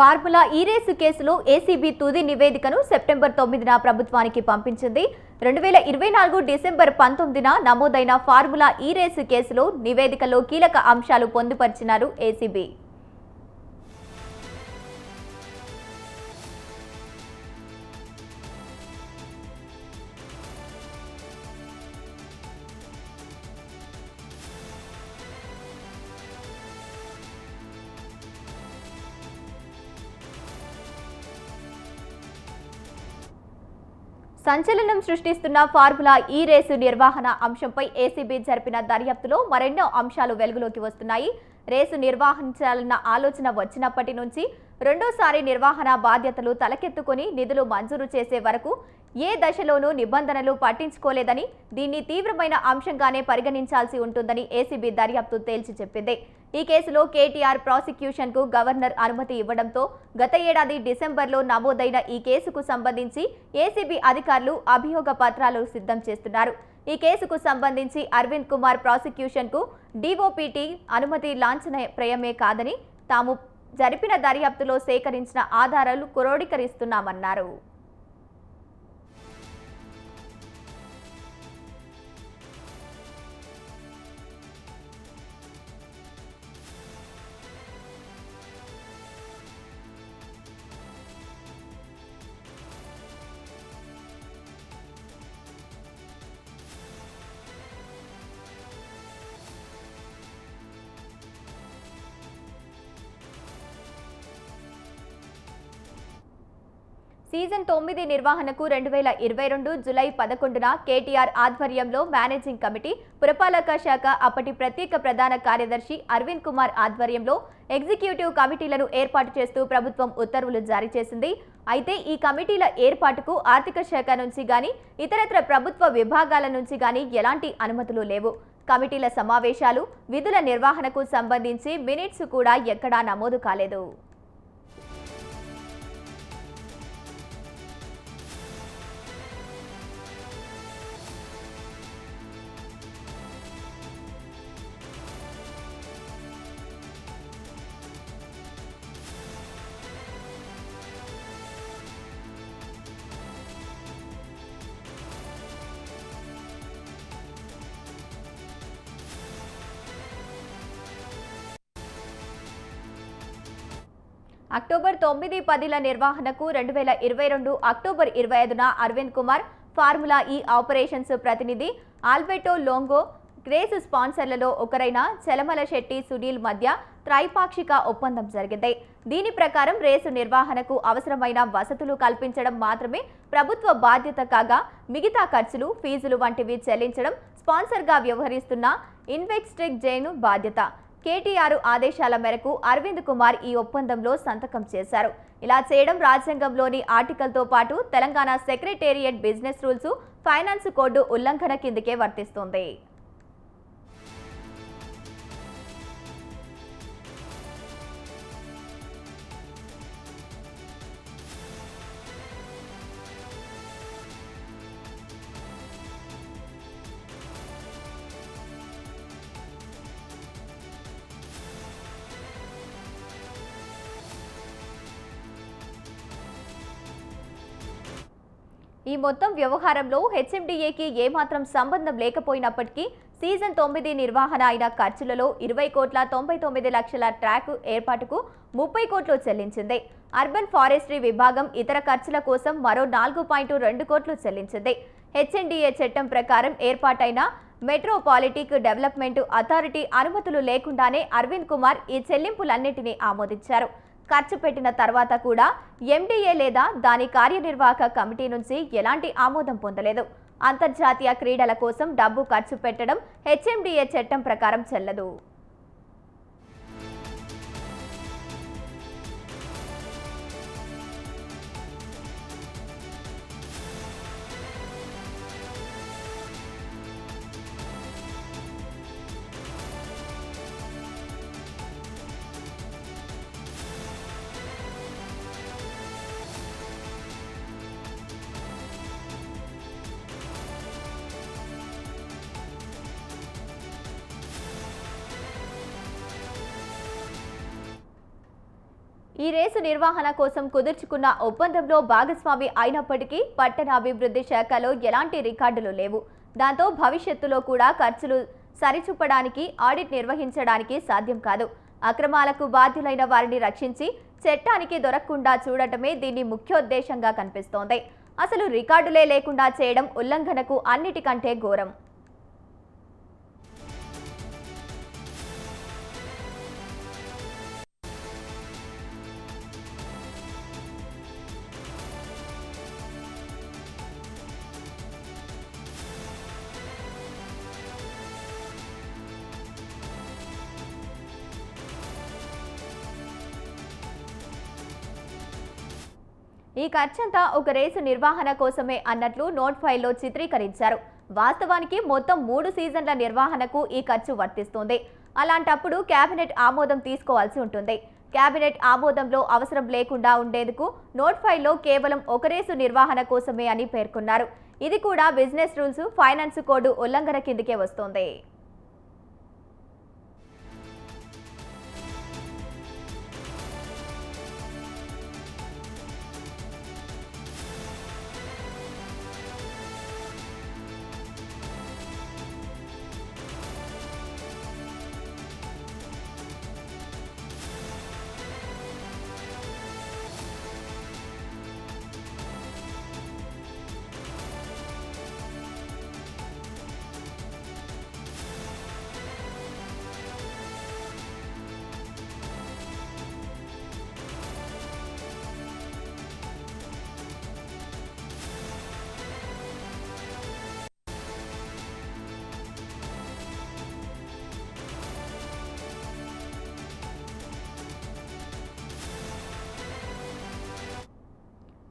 Formula ఈ race కేసులో ACB తుది నివేదికను సెప్టెంబర్ 9న ప్రభుత్వానికి పంపించింది. 2024 డిసెంబర్ 19న నమోదైన ఫార్ములా ఈ రేసు కేసులో నివేదికలో కీలక అంశాలు పొందుపరిచినారు ఏసీబీ. సంచలనం సృష్టిస్తున్న ఫార్ములా ఈ రేసు నిర్వహణ అంశంపై ఏసీబీ జరిపిన దర్యాప్తులో మరెన్నో అంశాలు వెలుగులోకి వస్తున్నాయి. రేసు నిర్వహించాలన్న ఆలోచన వచ్చినప్పటి నుంచి రెండోసారి నిర్వహణ బాధ్యతలు తలకెత్తుకొని నిధులు మంజూరు చేసే వరకు ఏ దశలోనూ నిబంధనలు పట్టించుకోలేదని, దీన్ని తీవ్రమైన అంశంగానే పరిగణించాల్సి ఉంటుందని ఏసీబీ దర్యాప్తు తేల్చి చెప్పింది. ఈ కేసులో కేటీఆర్ ప్రాసిక్యూషన్కు గవర్నర్ అనుమతి ఇవ్వడంతో గత ఏడాది డిసెంబర్లో నమోదైన ఈ కేసుకు సంబంధించి ఏసీబీ అధికారులు అభియోగ పత్రాలు సిద్ధం చేస్తున్నారు. ఈ కేసుకు సంబంధించి అరవింద్ కుమార్ ప్రాసిక్యూషన్కు డీఓపీటీ అనుమతి లాంఛనప్రాయమే కాదని, తాము జరిపిన దర్యాప్తులో సేకరించిన ఆధారాలు క్రోడీకరిస్తున్నామన్నారు. సీజన్ 9 నిర్వహణకు 2022 జూలై 11న కేటీఆర్ ఆధ్వర్యంలో మేనేజింగ్ కమిటీ, పురపాలక శాఖ అప్పటి ప్రత్యేక ప్రధాన కార్యదర్శి అరవింద్ కుమార్ ఆధ్వర్యంలో ఎగ్జిక్యూటివ్ కమిటీలను ఏర్పాటు చేస్తూ ప్రభుత్వం ఉత్తర్వులు జారీ చేసింది. అయితే ఈ కమిటీల ఏర్పాటుకు ఆర్థిక శాఖ నుంచి గాని, ఇతరత్ర ప్రభుత్వ విభాగాల నుంచి గాని ఎలాంటి అనుమతులు లేవు. కమిటీల సమావేశాలు, విధుల నిర్వహణకు సంబంధించి మినిట్స్ కూడా ఎక్కడా నమోదు కాలేదు. అక్టోబర్ 9-10ల నిర్వహణకు 2022 అక్టోబర్ 25న అరవింద్ కుమార్, ఫార్ములా ఈ ఆపరేషన్స్ ప్రతినిధి ఆల్బెర్టో లోంగో, రేసు స్పాన్సర్లలో ఒకరైన చలమల శెట్టి సునీల్ మధ్య త్రైపాక్షిక ఒప్పందం జరిగింది. దీని ప్రకారం రేసు నిర్వహణకు అవసరమైన వసతులు కల్పించడం మాత్రమే ప్రభుత్వ బాధ్యత కాగా, మిగతా ఖర్చులు, ఫీజులు వంటివి చెల్లించడం స్పాన్సర్గా వ్యవహరిస్తున్న ఇన్వెస్టిగ్ జైన్ బాధ్యత. కేటీఆర్ ఆదేశాల మేరకు అరవింద్ కుమార్ ఈ ఒప్పందంలో సంతకం చేశారు. ఇలా చేయడం రాజ్యాంగంలోని ఆర్టికల్తో పాటు Telangana secretariat business rules, finance code ఉల్లంఘన కిందకే వర్తిస్తుంది. ఈ మొత్తం వ్యవహారంలో హెచ్ఎండిఏకి ఏమాత్రం సంబంధం లేకపోయినప్పటికీ సీజన్ 9 నిర్వహణ అయిన ఖర్చులలో 20,99,00,000 ట్రాక్ ఏర్పాటుకు 30 కోట్లు చెల్లించింది. అర్బన్ ఫారెస్ట్రీ విభాగం ఇతర ఖర్చుల కోసం మరో 4.2 కోట్లు చెల్లించింది. హెచ్ఎండిఏ చట్టం ప్రకారం ఏర్పాటైన మెట్రోపాలిటిక్ డెవలప్మెంట్ అథారిటీ అనుమతులు లేకుండానే అరవింద్ కుమార్ ఈ చెల్లింపులన్నింటినీ ఆమోదించారు. ఖర్చు పెట్టిన తర్వాత కూడా ఎండీఏ లేదా దాని కార్యనిర్వాహక కమిటీ నుంచి ఎలాంటి ఆమోదం పొందలేదు. అంతర్జాతీయ క్రీడల కోసం డబ్బు ఖర్చు పెట్టడం హెచ్ఎండిఏ చట్టం ప్రకారం చెల్లదు. ఈ రేసు నిర్వహణ కోసం కుదుర్చుకున్న ఒప్పందంలో భాగస్వామి అయినప్పటికీ పట్టణాభివృద్ధి శాఖలో ఎలాంటి రికార్డులు లేవు. దాంతో భవిష్యత్తులో కూడా ఖర్చులు సరిచూపడానికి ఆడిట్ నిర్వహించడానికి సాధ్యం కాదు. అక్రమాలకు బాధ్యులైన వారిని రక్షించి చట్టానికి దొరకకుండా చూడటమే దీని ముఖ్యోద్దేశంగా కనిపిస్తోంది. అసలు రికార్డులే లేకుండా చేయడం ఉల్లంఘనకు అన్నిటికంటే ఘోరం. ఈ ఖర్చంతా ఒక రేసు నిర్వహణ కోసమే అన్నట్లు నోట్ ఫైల్లో చిత్రీకరించారు. వాస్తవానికి మొత్తం 3 సీజన్ల నిర్వహణకు ఈ ఖర్చు వర్తిస్తుంది. అలాంటప్పుడు కేబినెట్ ఆమోదం తీసుకోవాల్సి ఉంటుంది. కేబినెట్ ఆమోదంలో అవసరం లేకుండా ఉండేందుకు నోట్ ఫైల్లో కేవలం ఒక రేసు నిర్వహణ కోసమే అని పేర్కొన్నారు. ఇది కూడా బిజినెస్ రూల్స్, ఫైనాన్స్ కోడ్ ఉల్లంఘన కిందకే వస్తోంది.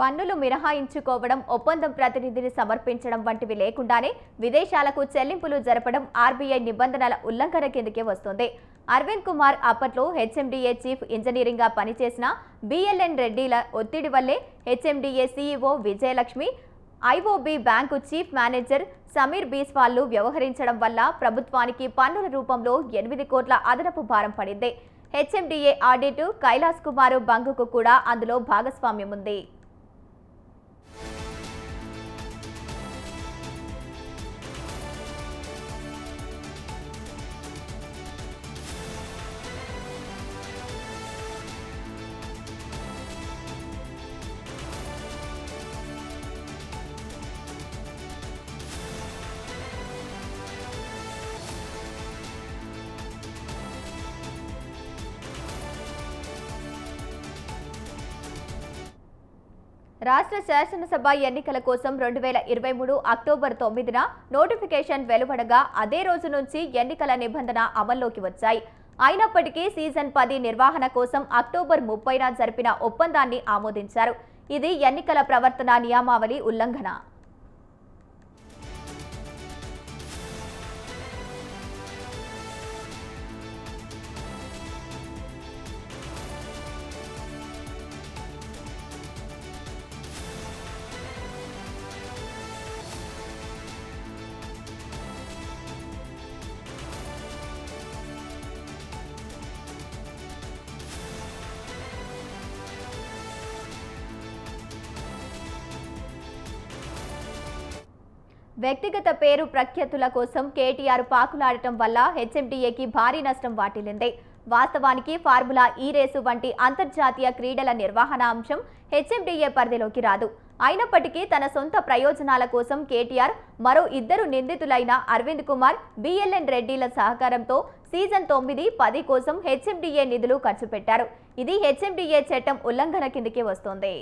పన్నులు మినహాయించుకోవడం, ఒప్పందం ప్రతినిధిని సమర్పించడం వంటివి లేకుండానే విదేశాలకు చెల్లింపులు జరపడం ఆర్బీఐ నిబంధనల ఉల్లంఘన కిందకే వస్తుంది. అరవింద్ కుమార్ అప్పట్లో హెచ్ఎండిఏ చీఫ్ ఇంజనీరింగ్గా పనిచేసిన బిఎల్ఎన్ రెడ్డిల ఒత్తిడి వల్లే HMDA CEO Vijayalakshmi, IOB bank chief manager Sameer బీస్వాల్లు వ్యవహరించడం వల్ల ప్రభుత్వానికి పన్నుల రూపంలో 8 కోట్ల అదనపు భారం పడింది. హెచ్ఎండిఏ ఆడిట్ కైలాస్ కుమార్ బంగుకు కూడా అందులో భాగస్వామ్యం ఉంది. రాష్ట్ర శాసనసభ ఎన్నికల కోసం 2023 అక్టోబర్ 9న నోటిఫికేషన్ వెలువడగా అదే రోజు నుంచి ఎన్నికల నిబంధన అమల్లోకి వచ్చాయి. అయినప్పటికీ సీజన్ 10 నిర్వహణ కోసం అక్టోబర్ 30న జరిపిన ఒప్పందాన్ని ఆమోదించారు. ఇది ఎన్నికల ప్రవర్తన నియమావళి ఉల్లంఘన. వ్యక్తిగత పేరు ప్రఖ్యాతుల కోసం కేటీఆర్ పాకులాడటం వల్ల హెచ్ఎండిఏకి భారీ నష్టం వాటిల్లింది. వాస్తవానికి ఫార్ములా ఈ రేసు వంటి అంతర్జాతీయ క్రీడల నిర్వహణ అంశం హెచ్ఎండిఏ పరిధిలోకి రాదు. అయినప్పటికీ తన సొంత ప్రయోజనాల కోసం కేటీఆర్ మరో 2 నిందితులైన అరవింద్ కుమార్, బిఎల్ఎన్ రెడ్డిల సహకారంతో సీజన్ 9, 10 కోసం హెచ్ఎండిఏ నిధులు ఖర్చు పెట్టారు. ఇది హెచ్ఎండిఏ చట్టం ఉల్లంఘన కిందకే వస్తోంది.